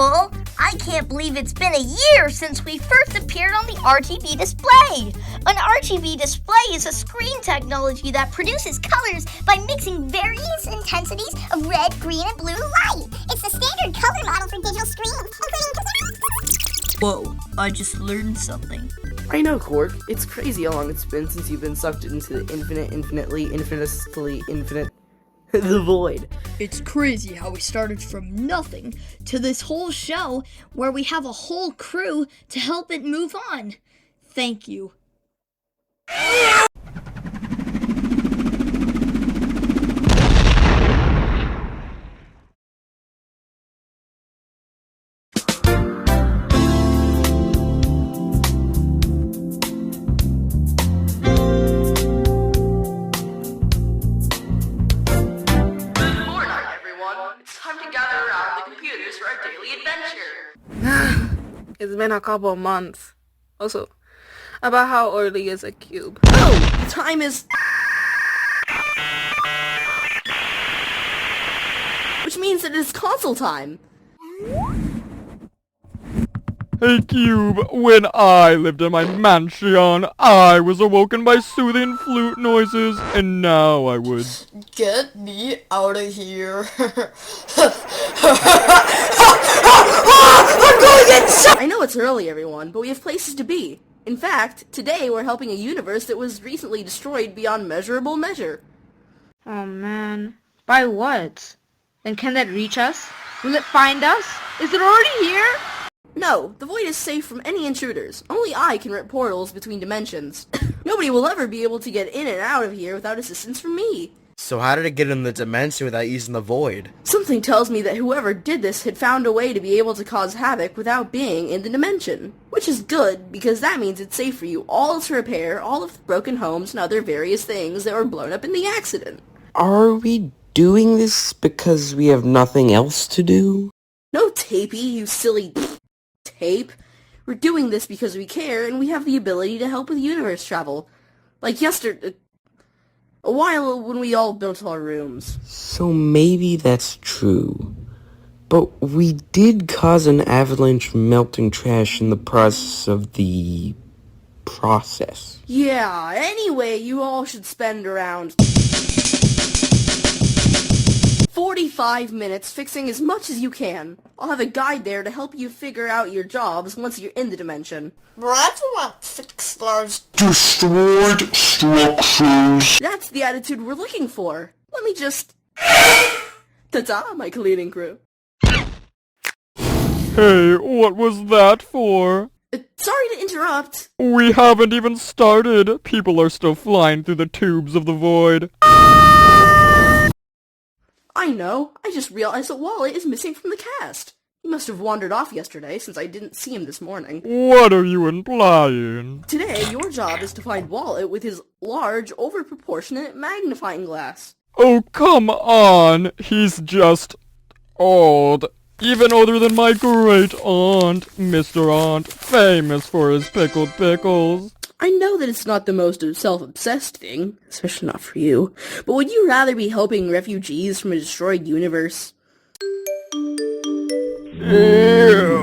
incredible! I can't believe it's been a year since we first appeared on the RGB display. An RGB display is a screen technology that produces colors by mixing various intensities of red, green, and blue light. It's the standard color model for digital screens, including... Whoa, I just learned something. I know, Quark. It's crazy how long it's been since you've been sucked into the infinitely infinite the void. It's crazy how we started from nothing to this whole show where we have a whole crew to help it move on. Thank you. It's been a couple of months. Also, about how early is a cube? Oh, the time is... Which means that it's console time. Hey Cube, when I lived in my mansion, I was awoken by soothing flute noises, and now I would... Get me out of here. I know it's early, everyone, but we have places to be. In fact, today we're helping a universe that was recently destroyed beyond measurable measure. Oh man. By what? Then can that reach us? Will it find us? Is it already here? No, the void is safe from any intruders. Only I can rip portals between dimensions. Nobody will ever be able to get in and out of here without assistance from me. So how did it get in the dimension without using the void? Something tells me that whoever did this had found a way to be able to cause havoc without being in the dimension. Which is good, because that means it's safe for you all to repair all of the broken homes and other various things that were blown up in the accident. Are we doing this because we have nothing else to do? No, Tapey, you silly tape. We're doing this because we care, and we have the ability to help with universe travel. Like yesterday... a while when we all built our rooms. So maybe that's true. But we did cause an avalanche melting trash in the process of the... process. Yeah, anyway, you all should spend around 45 minutes fixing as much as you can. I'll have a guide there to help you figure out your jobs once you're in the dimension. Brad won't fix those Destroyed structures. That's the attitude we're looking for. Let me just... Ta-ta, my cleaning crew. Hey, what was that for? Sorry to interrupt. We haven't even started. People are still flying through the tubes of the void. I know. I just realized that Wallet is missing from the cast. He must have wandered off yesterday since I didn't see him this morning. What are you implying? Today, your job is to find Wallet with his large, overproportionate magnifying glass. Oh, come on. He's just... old. Even older than my great-aunt, Mr. Aunt, famous for his pickled pickles. I know that it's not the most self-obsessed thing, especially not for you, but would you rather be helping refugees from a destroyed universe? Ew.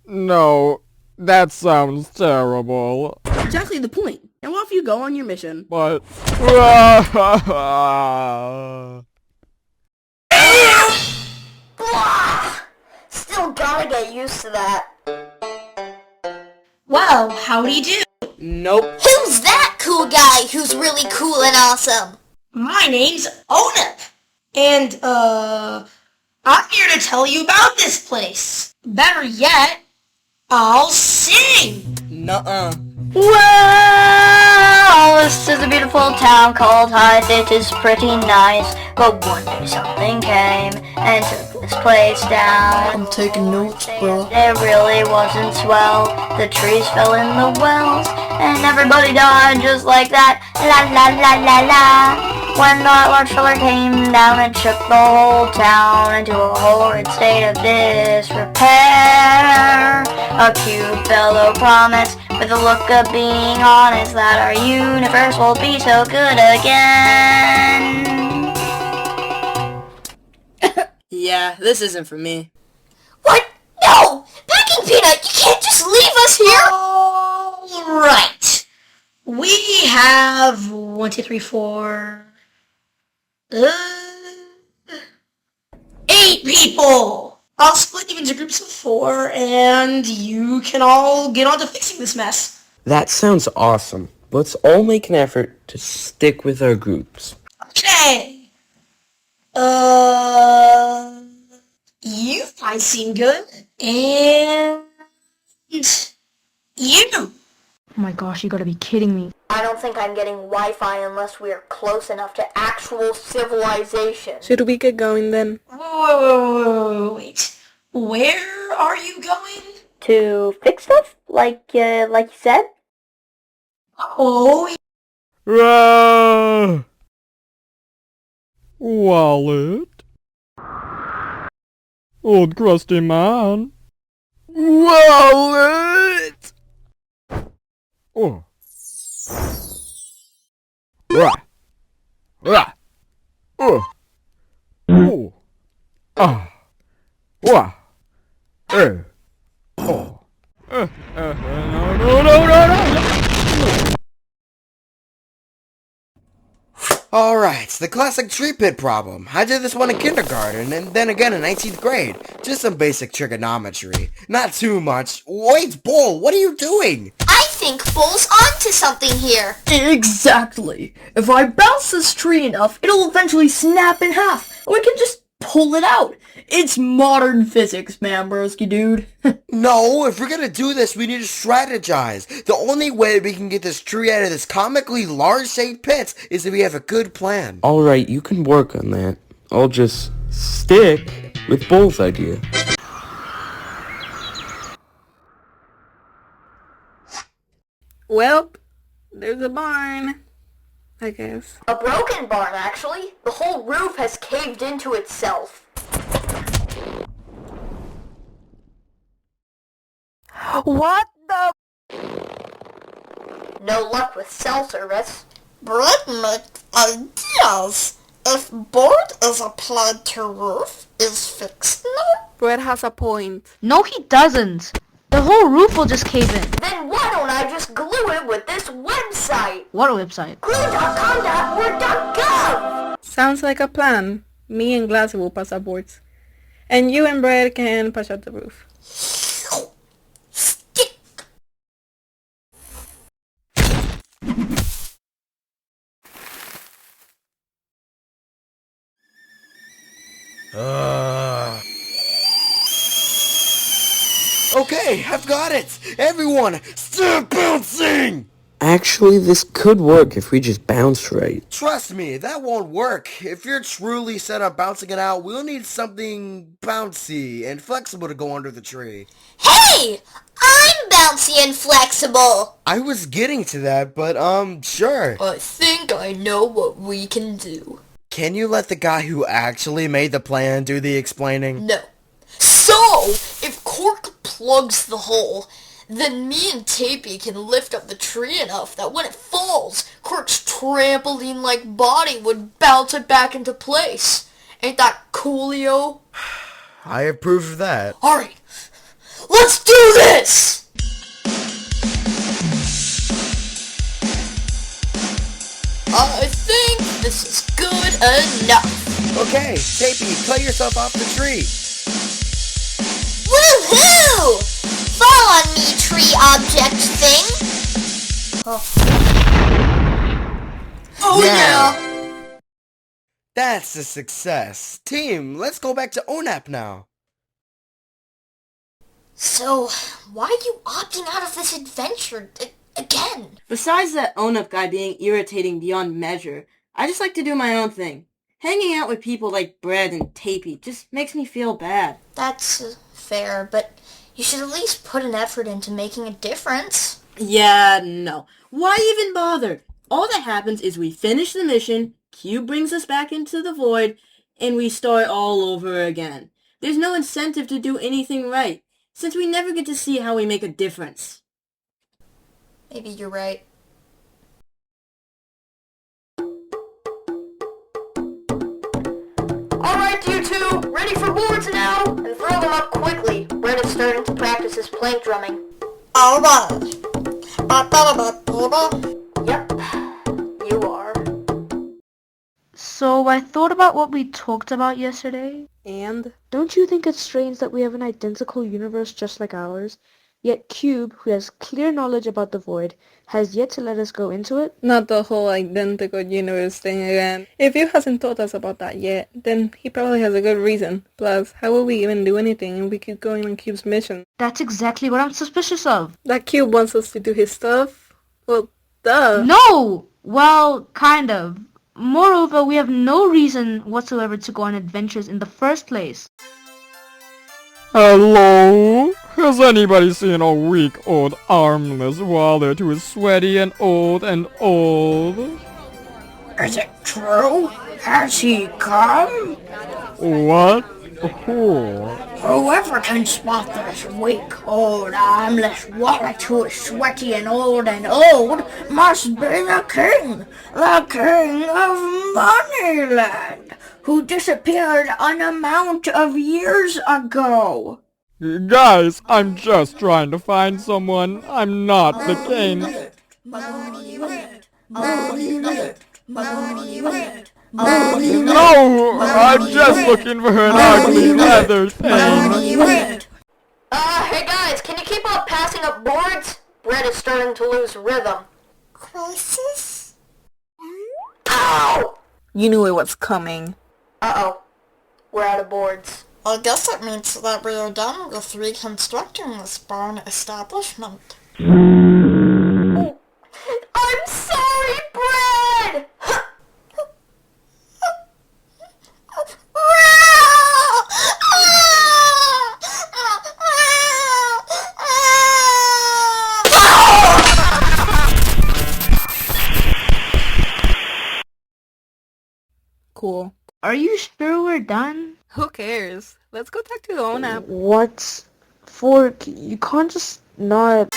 No. That sounds terrible. Exactly the point. Now off you go on your mission. But... Still gotta get used to that. Well, howdy do. Nope. Who's that cool guy who's really cool and awesome? My name's Onip. And, I'm here to tell you about this place. Better yet, I'll sing. Nuh-uh. Well, this is a beautiful town called Hythe. It is pretty nice. But one day something came and took this place down. I'm taking notes, bro. It really wasn't swell. The trees fell in the wells, and everybody died just like that. La la la la la. When the large filler came down, it shook the whole town into a horrid state of disrepair. A cute fellow promised, with a look of being honest, that our universe will be so good again. Yeah, this isn't for me. King Peanut, you can't just leave us here! All right. We have 1, 2, 3, 4... 8 people! I'll split you into groups of 4, and you can all get on to fixing this mess. That sounds awesome. Let's all make an effort to stick with our groups. Okay. You guys seem good. And... you. Oh my gosh, you gotta be kidding me. I don't think I'm getting Wi-Fi unless we are close enough to actual civilization. Should we get going then? Wait. Where are you going? To fix stuff? Like you said? Oh, Ah! Wallet? Old crusty man? Wallet! Oh. Rah! Rah! Oh! Oh! Ah! Wah! Oh! No, no, no, no, no! Alright, the classic tree pit problem. I did this one in kindergarten, and then again in 19th grade. Just some basic trigonometry. Not too much. Wait, Bull, what are you doing? I think Bull's onto something here. Exactly. If I bounce this tree enough, it'll eventually snap in half. We can just pull it out. It's modern physics, man, broski dude. No, if we're gonna do this, we need to strategize. The only way we can get this tree out of this comically large-shaped pit is if we have a good plan. Alright, you can work on that. I'll just stick with Bull's idea. Well, there's a barn, I guess. A broken barn, actually. The whole roof has caved into itself. What the? No luck with cell service. Bread ideas. If board is applied to roof, is fixed now? Brett has a point. No, he doesn't. The whole roof will just cave in. Then why don't I just glue it with this website? What website? glue.com.word.gov! Sounds like a plan. Me and Glassy will pass our boards. And you and Brett can push out the roof. Stick. Okay, I've got it! Everyone, start bouncing! Actually, this could work if we just bounce right. Trust me, that won't work. If you're truly set on bouncing it out, we'll need something bouncy and flexible to go under the tree. Hey! I'm bouncy and flexible! I was getting to that, but sure. I think I know what we can do. Can you let the guy who actually made the plan do the explaining? No. So, if Cork plugs the hole, then me and Tapey can lift up the tree enough that when it falls, Cork's trampoline-like body would bounce it back into place. Ain't that coolio? I approve of that. Alright, let's do this! I think this is good enough. Okay, Tapey, cut yourself off the tree. Woohoo! Fall on me, tree object thing! Oh yeah! That's a success. Team, let's go back to ONAP now. So, why are you opting out of this adventure again? Besides that own-up guy being irritating beyond measure, I just like to do my own thing. Hanging out with people like Brad and Tapey just makes me feel bad. That's fair, but you should at least put an effort into making a difference. Yeah, no. Why even bother? All that happens is we finish the mission, Q brings us back into the void, and we start all over again. There's no incentive to do anything right, since we never get to see how we make a difference. Maybe you're right. Alright, you two, ready for boards now? And throw them up quickly. Brett is starting to practice his plank drumming. Alright. Yep, you are. So I thought about what we talked about yesterday. And? Don't you think it's strange that we have an identical universe just like ours, yet Cube, who has clear knowledge about the void, has yet to let us go into it? Not the whole identical universe thing again. If he hasn't told us about that yet, then he probably has a good reason. Plus, how will we even do anything if we keep going on Cube's mission? That's exactly what I'm suspicious of. That Cube wants us to do his stuff? Well, duh. No! Well, kind of. Moreover, we have no reason whatsoever to go on adventures in the first place. Hello? Has anybody seen a weak old armless Waller who is sweaty and old and old? Is it true? Has he come? What? Who? Whoever can spot this weak, old, armless wallet who is sweaty and old must be the king of Moneyland, who disappeared an amount of years ago. Guys, I'm just trying to find someone. I'm not the king. No! I'm just looking for an ugly leather thing. Hey guys, can you keep on passing up boards? Brett is starting to lose rhythm. Crisis? Ow! You knew it was coming. Uh-oh. We're out of boards. I guess it means that we are done with reconstructing this barn establishment. I'm sorry, Brad! Cool. Are you sure we're done? Who cares? Let's go talk to the owner. What? Fork, you can't just not...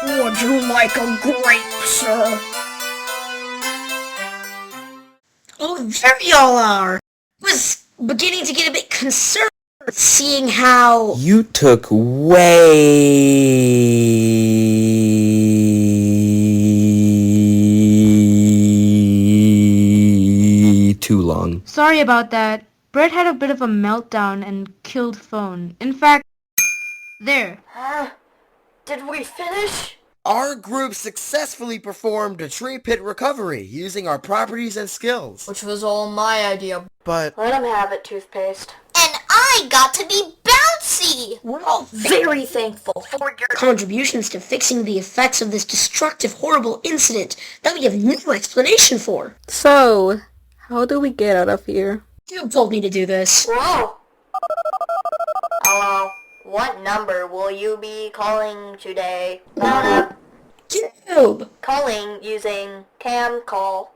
Would you like a grape, sir? Oh, there y'all are. I was beginning to get a bit concerned seeing how... You took way too long. Sorry about that. Brett had a bit of a meltdown and killed phone. In fact, there. Huh? Did we finish? Our group successfully performed a tree pit recovery using our properties and skills. Which was all my idea. But Let him have it, Toothpaste. And I got to be bouncy! we're all very thankful for your contributions to fixing the effects of this destructive, horrible incident that we have no explanation for. So, how do we get out of here? You told me to do this. Whoa! Hello. What number will you be calling today? Cube! Calling using cam call.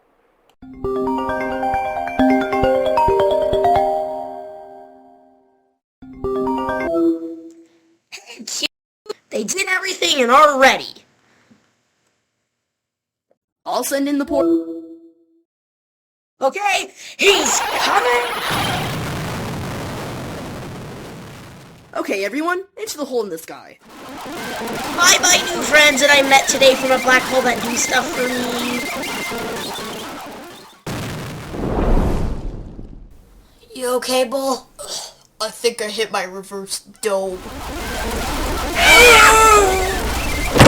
Hey, Cube! They did everything and are ready. I'll send in the port. Okay, he's coming! Okay, everyone, into the hole in the sky. Bye bye, new friends that I met today from a black hole that do stuff for me. You okay, Bull? I think I hit my reverse dome.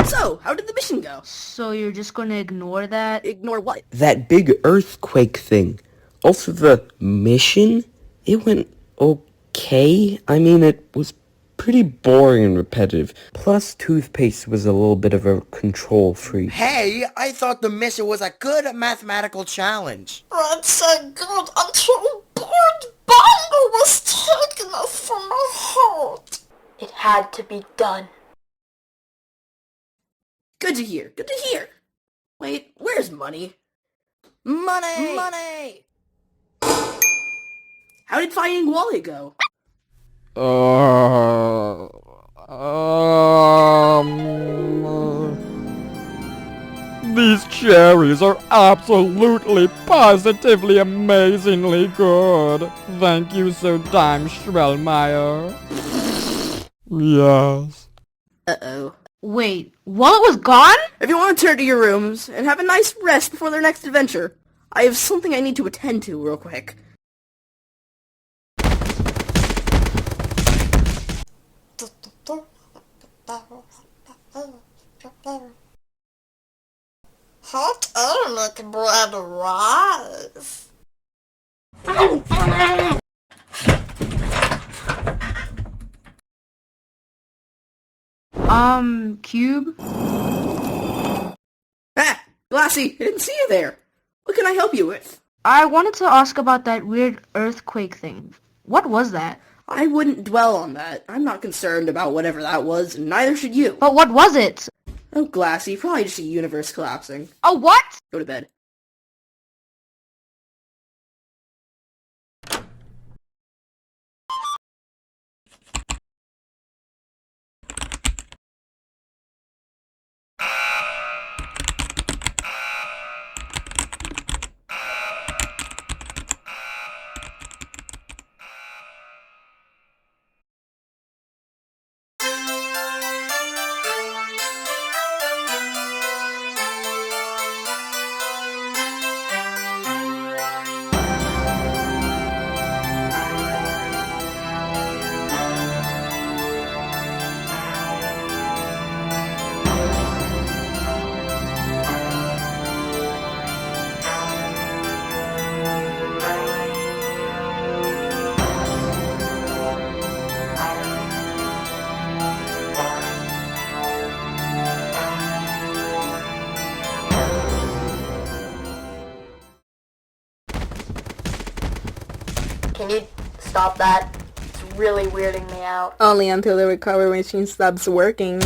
So, how did the mission go? So you're just gonna ignore that? Ignore what? That big earthquake thing. Also, the mission? It went okay. I mean, it was pretty boring and repetitive. Plus, Toothpaste was a little bit of a control freak. hey, I thought the mission was a good mathematical challenge. Red said good until board bongo was taken from my heart. It had to be done. Good to hear. Good to hear. Wait, where's money? Money! Money! How did finding Wally go? These cherries are absolutely, positively, amazingly good. Thank you so, Dime Schwellmeyer. Yes. Uh-oh. Wait, while it was gone? If you want to turn to your rooms and have a nice rest before their next adventure, I have something I need to attend to real quick. Hot internet bread rise. Cube? Ah! Glassy, I didn't see you there. What can I help you with? I wanted to ask about that weird earthquake thing. What was that? I wouldn't dwell on that. I'm not concerned about whatever that was, and neither should you. But what was it? Oh, Glassy, probably just a universe collapsing. Oh, what? Go to bed. Can you stop that? It's really weirding me out. Only until the recovery machine stops working.